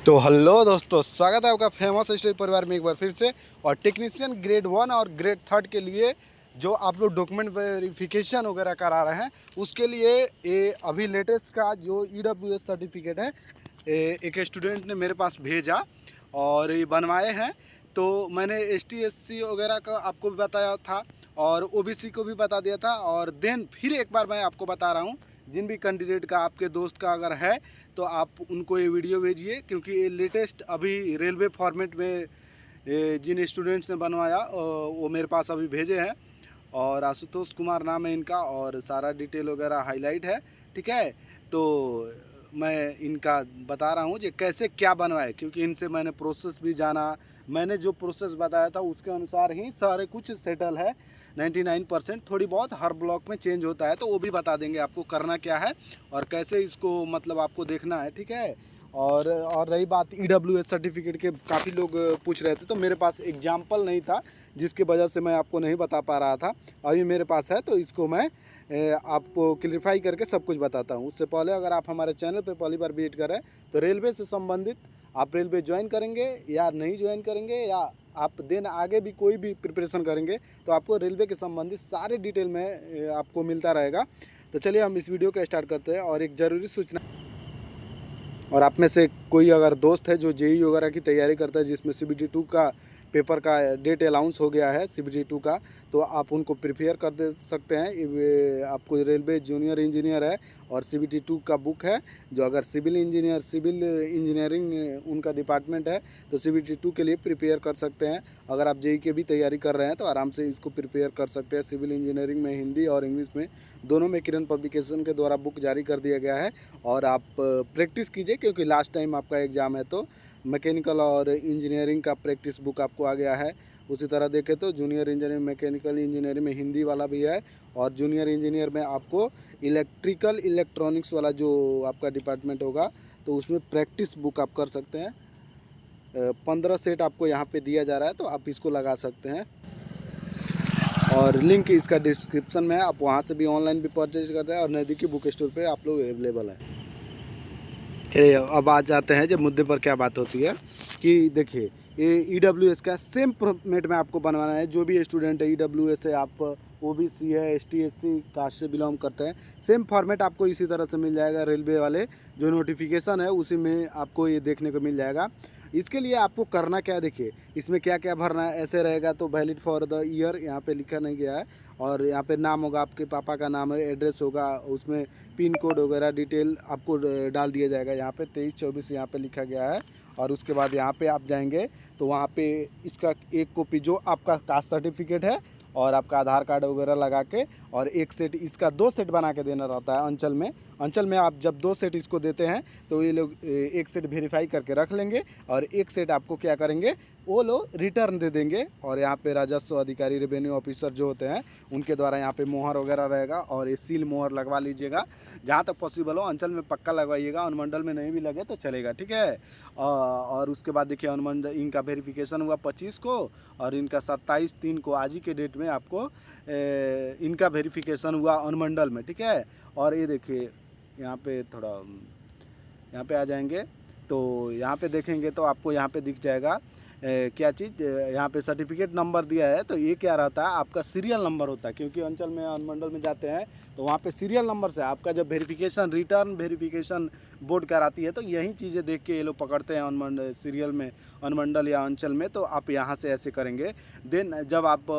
तो हेलो दोस्तों, स्वागत है आपका फेमस स्टडी परिवार में एक बार फिर से। और टेक्नीशियन ग्रेड 1 और ग्रेड 3 के लिए जो आप लोग डॉक्यूमेंट वेरिफिकेशन वगैरह करा रहे हैं, उसके लिए ये अभी लेटेस्ट का जो EWS सर्टिफिकेट है, एक स्टूडेंट ने मेरे पास भेजा और ये बनवाए हैं। तो मैंने ST SC वगैरह का आपको भी बताया था और OBC को भी बता दिया था। और देन फिर एक बार मैं आपको बता रहा हूँ, जिन भी कैंडिडेट का आपके दोस्त का अगर है तो आप उनको ये वीडियो भेजिए, क्योंकि ये लेटेस्ट अभी रेलवे फॉर्मेट में जिन स्टूडेंट्स ने बनवाया वो मेरे पास अभी भेजे हैं। और आशुतोष कुमार नाम है इनका और सारा डिटेल वगैरह हाईलाइट है, ठीक है। तो मैं इनका बता रहा हूँ कि कैसे क्या बनवाए, क्योंकि इनसे मैंने प्रोसेस भी जाना। मैंने जो प्रोसेस बताया था उसके अनुसार ही सारे कुछ सेटल है। 99% थोड़ी बहुत हर ब्लॉक में चेंज होता है, तो वो भी बता देंगे आपको करना क्या है और कैसे इसको मतलब आपको देखना है, ठीक है। और रही बात EWS सर्टिफिकेट के, काफ़ी लोग पूछ रहे थे, तो मेरे पास एग्जाम्पल नहीं था जिसकी वजह से मैं आपको नहीं बता पा रहा था। अभी मेरे पास है तो इसको मैं आपको क्लियरिफाई करके सब कुछ बताता हूँ। उससे पहले अगर आप हमारे चैनल पर पहली बार विजिट करें तो रेलवे से संबंधित आप रेलवे ज्वाइन करेंगे या नहीं ज्वाइन करेंगे, या आप दिन आगे भी कोई भी प्रिपरेशन करेंगे, तो आपको रेलवे के संबंधित सारे डिटेल में आपको मिलता रहेगा। तो चलिए हम इस वीडियो को स्टार्ट करते हैं। और एक ज़रूरी सूचना, और आप में से कोई अगर दोस्त है जो JEE वगैरह की तैयारी करता है, जिसमें CBT 2 का पेपर का डेट अलाउंस हो गया है CBT 2 का, तो आप उनको प्रिपेयर कर दे सकते हैं। आपको रेलवे जूनियर इंजीनियर है और CBT 2 का बुक है। जो अगर सिविल इंजीनियरिंग उनका डिपार्टमेंट है तो CBT 2 के लिए प्रिपेयर कर सकते हैं। अगर आप JEE की भी तैयारी कर रहे हैं तो आराम से इसको प्रिपेयर कर सकते हैं। सिविल इंजीनियरिंग में हिंदी और इंग्लिश में दोनों में किरण पब्लिकेशन के द्वारा बुक जारी कर दिया गया है। और आप प्रैक्टिस कीजिए, क्योंकि लास्ट टाइम आपका एग्ज़ाम है, तो मैकेनिकल और इंजीनियरिंग का प्रैक्टिस बुक आपको आ गया है। उसी तरह देखें तो जूनियर इंजीनियरिंग मैकेनिकल इंजीनियरिंग में हिंदी वाला भी है, और जूनियर इंजीनियर में आपको इलेक्ट्रिकल इलेक्ट्रॉनिक्स वाला जो आपका डिपार्टमेंट होगा तो उसमें प्रैक्टिस बुक आप कर सकते हैं। 15 सेट आपको यहाँ पे दिया जा रहा है, तो आप इसको लगा सकते हैं। और लिंक इसका डिस्क्रिप्शन में है, आप वहाँ से भी ऑनलाइन भी परचेज करते हैं और नज़दीकी बुक स्टोर पे आप लोग अवेलेबल है। अब आ जाते हैं जब मुद्दे पर क्या बात होती है कि देखिए, ये EWS का सेम फॉर्मेट में आपको बनवाना है। जो भी स्टूडेंट है, EWS है, आप OBC है, ST SC कास्ट से बिलोंग करते हैं, सेम फॉर्मेट आपको इसी तरह से मिल जाएगा। रेलवे वाले जो नोटिफिकेशन है उसी में आपको ये देखने को मिल जाएगा। इसके लिए आपको करना क्या है, देखिए इसमें क्या क्या भरना है। ऐसे रहेगा तो वैलिड फॉर द ईयर यहाँ पे लिखा नहीं गया है, और यहाँ पे नाम होगा, आपके पापा का नाम है, एड्रेस होगा, उसमें पिन कोड वगैरह डिटेल आपको डाल दिया जाएगा। यहाँ पे 23-24 यहाँ पे लिखा गया है। और उसके बाद यहाँ पे आप जाएंगे तो वहाँ पे इसका एक कॉपी जो आपका कास्ट सर्टिफिकेट है और आपका आधार कार्ड वगैरह लगा के, और एक सेट इसका 2 सेट बना के देना रहता है अंचल में। अंचल में आप जब 2 सेट इसको देते हैं तो ये लोग एक सेट वेरीफाई करके रख लेंगे, और एक सेट आपको क्या करेंगे, वो लोग रिटर्न दे देंगे। और यहाँ पे राजस्व अधिकारी, रेवेन्यू ऑफिसर जो होते हैं उनके द्वारा यहाँ पे मोहर वगैरह रहेगा, और ये सील मोहर लगवा लीजिएगा जहाँ तक पॉसिबल हो। अंचल में पक्का लगवाइएगा, अनुमंडल में नहीं भी लगे तो चलेगा, ठीक है। और उसके बाद देखिए, अनुमंडल इनका वेरिफिकेशन हुआ 25 को, और इनका 27/3 को आज ही के डेट में आपको इनका वेरिफिकेशन हुआ अनुमंडल में, ठीक है। और ये देखिए यहाँ पे थोड़ा यहाँ पे आ जाएंगे तो यहाँ पे देखेंगे तो आपको यहाँ पे दिख जाएगा क्या चीज़, यहाँ पे सर्टिफिकेट नंबर दिया है। तो ये क्या रहता है, आपका सीरियल नंबर होता है, क्योंकि अंचल में अनुमंडल में जाते हैं तो वहाँ पे सीरियल नंबर से आपका जब वेरिफिकेशन रिटर्न वेरिफिकेशन बोर्ड कराती है तो यही चीज़ें देख के ये लोग पकड़ते हैं अनुमंडल सीरियल में, अनुमंडल या अंचल में। तो आप यहाँ से ऐसे करेंगे। देन जब आप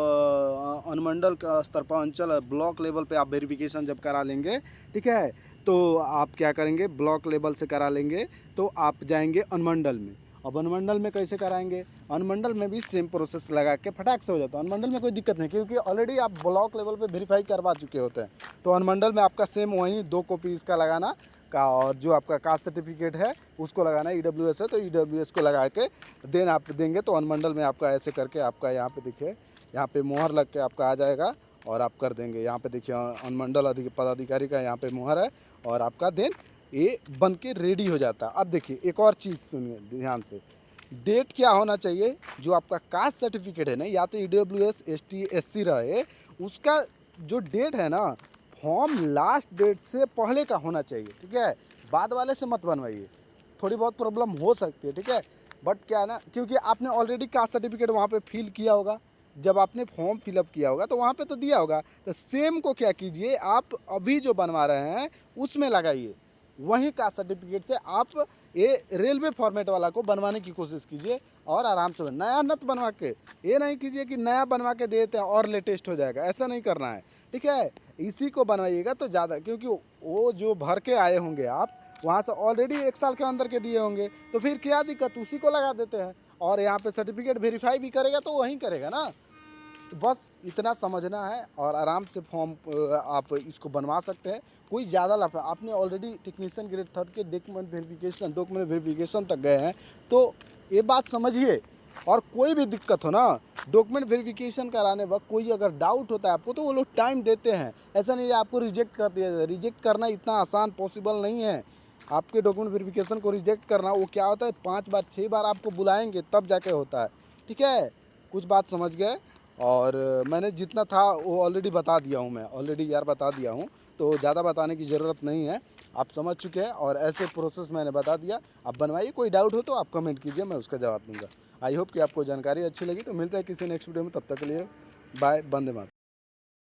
अनुमंडल का स्तर पर, अंचल ब्लॉक लेवल पे आप वेरिफिकेशन जब करा लेंगे, ठीक है, तो आप क्या करेंगे, ब्लॉक लेवल से करा लेंगे तो आप जाएंगे अनुमंडल में। अब अनुमंडल में कैसे कराएंगे, अनुमंडल में भी सेम प्रोसेस लगा के फटाक से हो जाता है। अनुमंडल में कोई दिक्कत नहीं, क्योंकि ऑलरेडी आप ब्लॉक लेवल पे वेरीफाई करवा चुके होते हैं। तो अनुमंडल में आपका सेम वहीं 2 कॉपी इसका लगाना का, और जो आपका कास्ट सर्टिफिकेट है उसको लगाना है। EWS है तो EWS को लगा के देन आप देंगे, तो अनुमंडल में आपका ऐसे करके आपका यहाँ पे देखिए, यहाँ पे मोहर लग के आपका आ जाएगा और आप कर देंगे। यहाँ पे देखिए अनुमंडल पदाधिकारी का यहाँ पे मोहर है, और आपका देन ये बन के रेडी हो जाता है। अब देखिए एक और चीज़ सुनिए ध्यान से, डेट क्या होना चाहिए, जो आपका कास्ट सर्टिफिकेट है ना, या तो EWS ST SC रहे, उसका जो डेट है ना, फॉर्म लास्ट डेट से पहले का होना चाहिए, ठीक है। बाद वाले से मत बनवाइए, थोड़ी बहुत प्रॉब्लम हो सकती है, ठीक है। बट क्या है ना, क्योंकि आपने ऑलरेडी कास्ट सर्टिफिकेट वहाँ पे फिल किया होगा, जब आपने फॉर्म फिलअप किया होगा तो वहाँ पे तो दिया होगा। तो सेम को क्या कीजिए, आप अभी जो बनवा रहे हैं उसमें लगाइए, वहीं कास्ट सर्टिफिकेट से आप ये रेलवे फॉर्मेट वाला को बनवाने की कोशिश कीजिए और आराम से नया नत बनवा के, ये नहीं कीजिए कि नया बनवा के देते हैं और लेटेस्ट हो जाएगा, ऐसा नहीं करना है, ठीक है। इसी को बनवाइएगा तो ज़्यादा, क्योंकि वो जो भर के आए होंगे आप वहाँ से ऑलरेडी 1 साल के अंदर के दिए होंगे, तो फिर क्या दिक्कत, उसी को लगा देते हैं। और यहाँ पे सर्टिफिकेट वेरीफाई भी करेगा तो वहीं करेगा ना। तो बस इतना समझना है और आराम से फॉर्म आप इसको बनवा सकते हैं। कोई ज़्यादा लाभ, आपने ऑलरेडी टेक्नीशियन ग्रेड 3 के डॉक्यूमेंट वेरिफिकेशन तक गए हैं, तो ये बात समझिए। और कोई भी दिक्कत हो ना, डॉक्यूमेंट वेरिफिकेशन कराने वक्त कोई अगर डाउट होता है आपको, तो वो लोग टाइम देते हैं। ऐसा नहीं है आपको रिजेक्ट कर दिया जाए, रिजेक्ट करना इतना आसान पॉसिबल नहीं है। आपके डॉक्यूमेंट वेरिफिकेशन को रिजेक्ट करना, वो क्या होता है 5 बार 6 बार आपको बुलाएंगे तब जाके होता है, ठीक है। कुछ बात समझ गए। और मैंने जितना था वो ऑलरेडी बता दिया हूँ, मैं ऑलरेडी यार बता दिया हूँ, तो ज़्यादा बताने की ज़रूरत नहीं है, आप समझ चुके हैं। और ऐसे प्रोसेस मैंने बता दिया, आप बनवाइए। कोई डाउट हो तो आप कमेंट कीजिए, मैं उसका जवाब दूंगा। आई होप कि आपको जानकारी अच्छी लगी। तो मिलता है किसी नेक्स्ट वीडियो में, तब तक के लिए बाय, वंदे मातरम।